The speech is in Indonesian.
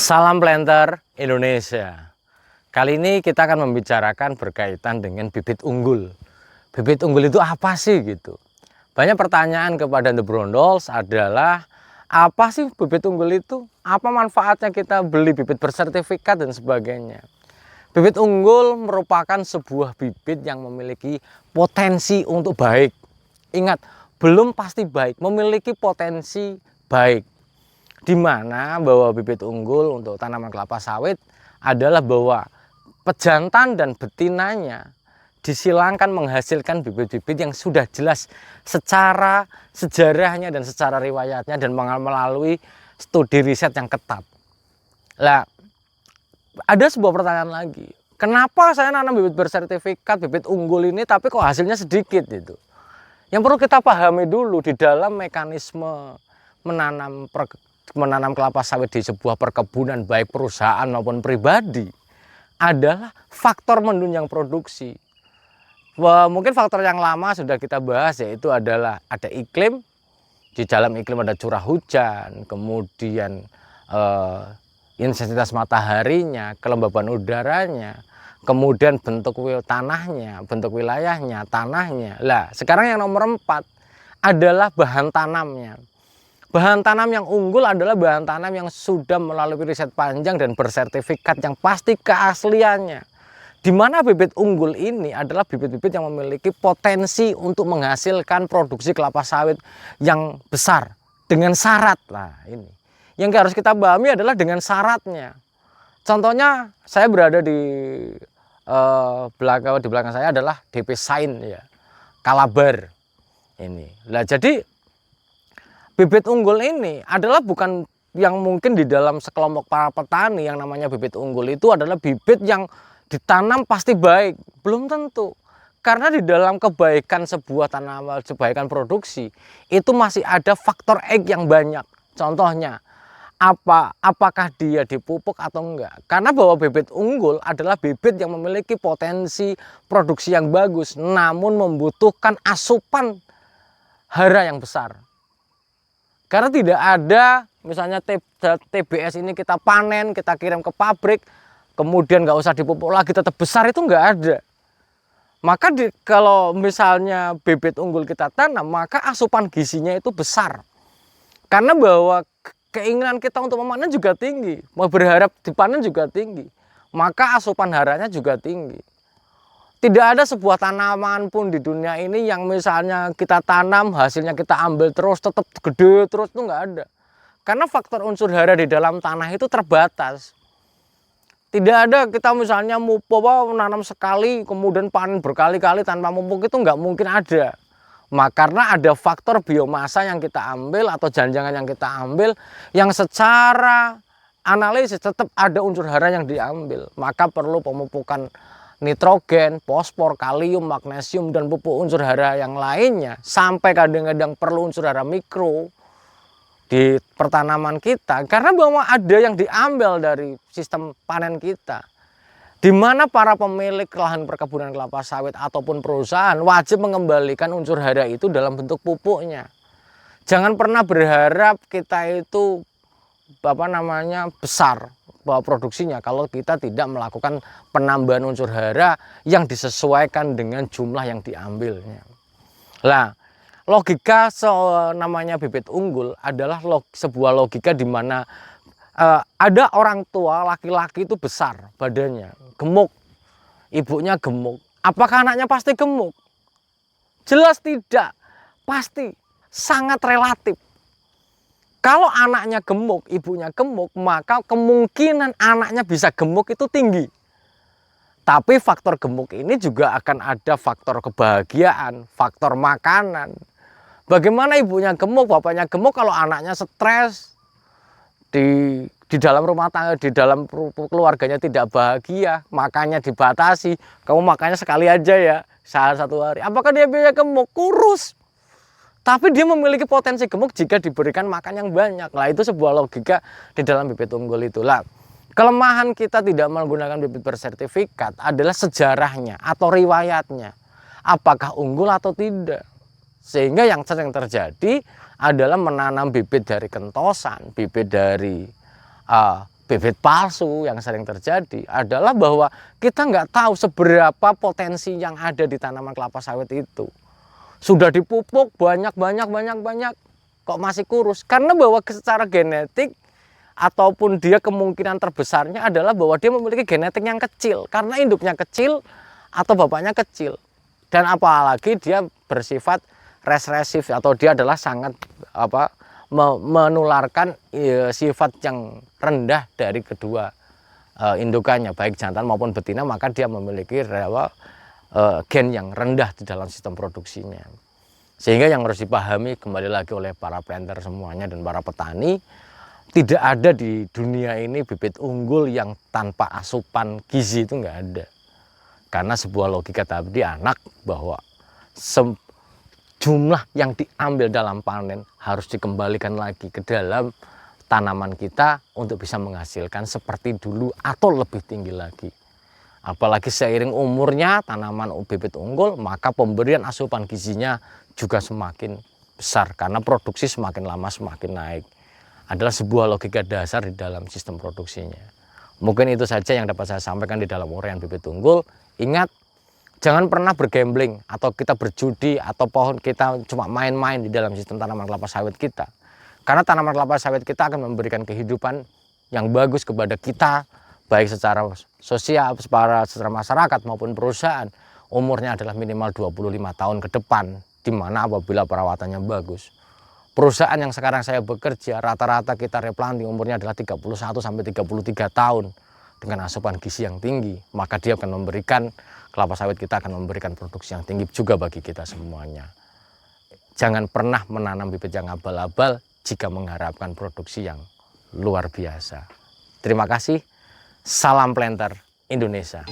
Salam planter Indonesia. Kali ini kita akan membicarakan berkaitan dengan bibit unggul. Bibit unggul itu apa sih gitu? Banyak pertanyaan kepada The Brondols adalah apa sih bibit unggul itu? Apa manfaatnya kita beli bibit bersertifikat dan sebagainya? Bibit unggul merupakan sebuah bibit yang memiliki potensi untuk baik. Ingat, belum pasti baik, memiliki potensi baik. Di mana bahwa bibit unggul untuk tanaman kelapa sawit adalah bahwa pejantan dan betinanya disilangkan menghasilkan bibit-bibit yang sudah jelas secara sejarahnya dan secara riwayatnya dan melalui studi riset yang ketat. Lah, ada sebuah pertanyaan lagi. Kenapa saya nanam bibit bersertifikat, bibit unggul ini tapi kok hasilnya sedikit gitu? Yang perlu kita pahami dulu di dalam mekanisme menanam kelapa sawit di sebuah perkebunan baik perusahaan maupun pribadi adalah faktor menunjang produksi. Mungkin faktor yang lama sudah kita bahas, yaitu adalah ada iklim. Di dalam iklim ada curah hujan, kemudian intensitas mataharinya, kelembaban udaranya, kemudian bentuk tanahnya, bentuk wilayahnya, tanahnya. Lah, sekarang yang nomor 4 adalah bahan tanamnya. Bahan tanam yang unggul adalah bahan tanam yang sudah melalui riset panjang dan bersertifikat yang pasti keasliannya. Di mana bibit unggul ini adalah bibit-bibit yang memiliki potensi untuk menghasilkan produksi kelapa sawit yang besar dengan syarat. Nah, ini yang harus kita pahami adalah dengan syaratnya. Contohnya saya berada di belakang saya adalah DP Sain ya, Kalabar ini. Lah jadi bibit unggul ini adalah bukan yang mungkin di dalam sekelompok para petani yang namanya bibit unggul itu adalah bibit yang ditanam pasti baik. Belum tentu. Karena di dalam kebaikan sebuah tanaman, kebaikan produksi, itu masih ada faktor X yang banyak. Contohnya, apakah dia dipupuk atau enggak. Karena bahwa bibit unggul adalah bibit yang memiliki potensi produksi yang bagus, namun membutuhkan asupan hara yang besar. Karena tidak ada misalnya TBS ini kita panen, kita kirim ke pabrik, kemudian nggak usah dipupuk lagi tetap besar, itu nggak ada. Maka kalau misalnya bibit unggul kita tanam, maka asupan gizinya itu besar. Karena bahwa keinginan kita untuk memanen juga tinggi, mau berharap dipanen juga tinggi, maka asupan haranya juga tinggi. Tidak ada sebuah tanaman pun di dunia ini yang misalnya kita tanam, hasilnya kita ambil terus, tetap gede terus, itu nggak ada. Karena faktor unsur hara di dalam tanah itu terbatas. Tidak ada kita misalnya menanam sekali, kemudian panen berkali-kali tanpa pupuk, itu nggak mungkin ada. Karena ada faktor biomasa yang kita ambil atau janjangan yang kita ambil, yang secara analisis tetap ada unsur hara yang diambil. Maka perlu pemupukan nitrogen, fosfor, kalium, magnesium, dan pupuk unsur hara yang lainnya, sampai kadang-kadang perlu unsur hara mikro di pertanaman kita, karena bahwa ada yang diambil dari sistem panen kita, di mana para pemilik lahan perkebunan kelapa sawit ataupun perusahaan wajib mengembalikan unsur hara itu dalam bentuk pupuknya. Jangan pernah berharap kita itu besar bahwa produksinya kalau kita tidak melakukan penambahan unsur hara yang disesuaikan dengan jumlah yang diambilnya. Lah, logika namanya bibit unggul adalah sebuah logika di mana ada orang tua laki-laki itu besar badannya, gemuk, ibunya gemuk. Apakah anaknya pasti gemuk? Jelas tidak, pasti sangat relatif. Kalau anaknya gemuk, ibunya gemuk, maka kemungkinan anaknya bisa gemuk itu tinggi. Tapi faktor gemuk ini juga akan ada faktor kebahagiaan, faktor makanan. Bagaimana ibunya gemuk, bapaknya gemuk, kalau anaknya stres, di dalam rumah tangga, di dalam keluarganya tidak bahagia, makannya dibatasi, kamu makannya sekali aja ya, satu hari. Apakah dia bisa gemuk? Kurus. Tapi dia memiliki potensi gemuk jika diberikan makan yang banyak. Lah, itu sebuah logika di dalam bibit unggul itulah. Kelemahan kita tidak menggunakan bibit bersertifikat adalah sejarahnya atau riwayatnya. Apakah unggul atau tidak? Sehingga yang sering terjadi adalah menanam bibit dari kentosan, bibit dari bibit palsu yang sering terjadi adalah bahwa kita nggak tahu seberapa potensi yang ada di tanaman kelapa sawit itu. Sudah dipupuk banyak, kok masih kurus. Karena bahwa secara genetik ataupun dia kemungkinan terbesarnya adalah bahwa dia memiliki genetik yang kecil. Karena induknya kecil atau bapaknya kecil. Dan apalagi dia bersifat resesif atau dia adalah sangat menularkan sifat yang rendah dari kedua indukannya, baik jantan maupun betina, maka dia memiliki gen yang rendah di dalam sistem produksinya. Sehingga yang harus dipahami kembali lagi oleh para planter semuanya dan para petani, tidak ada di dunia ini bibit unggul yang tanpa asupan gizi, itu nggak ada. Karena sebuah logika tadi anak bahwa jumlah yang diambil dalam panen harus dikembalikan lagi ke dalam tanaman kita untuk bisa menghasilkan seperti dulu atau lebih tinggi lagi. Apalagi seiring umurnya tanaman bibit unggul, maka pemberian asupan gizinya juga semakin besar karena produksi semakin lama semakin naik. Adalah sebuah logika dasar di dalam sistem produksinya. Mungkin itu saja yang dapat saya sampaikan di dalam uraian bibit unggul. Ingat, jangan pernah bergambling atau kita berjudi atau pohon kita cuma main-main di dalam sistem tanaman kelapa sawit kita. Karena tanaman kelapa sawit kita akan memberikan kehidupan yang bagus kepada kita, baik secara sosial, secara masyarakat maupun perusahaan. Umurnya adalah minimal 25 tahun ke depan, di mana apabila perawatannya bagus. Perusahaan yang sekarang saya bekerja, rata-rata kita replanting umurnya adalah 31 sampai 33 tahun. Dengan asupan gizi yang tinggi, maka dia akan memberikan, kelapa sawit kita akan memberikan produksi yang tinggi juga bagi kita semuanya. Jangan pernah menanam bibit yang abal-abal jika mengharapkan produksi yang luar biasa. Terima kasih. Salam planter Indonesia.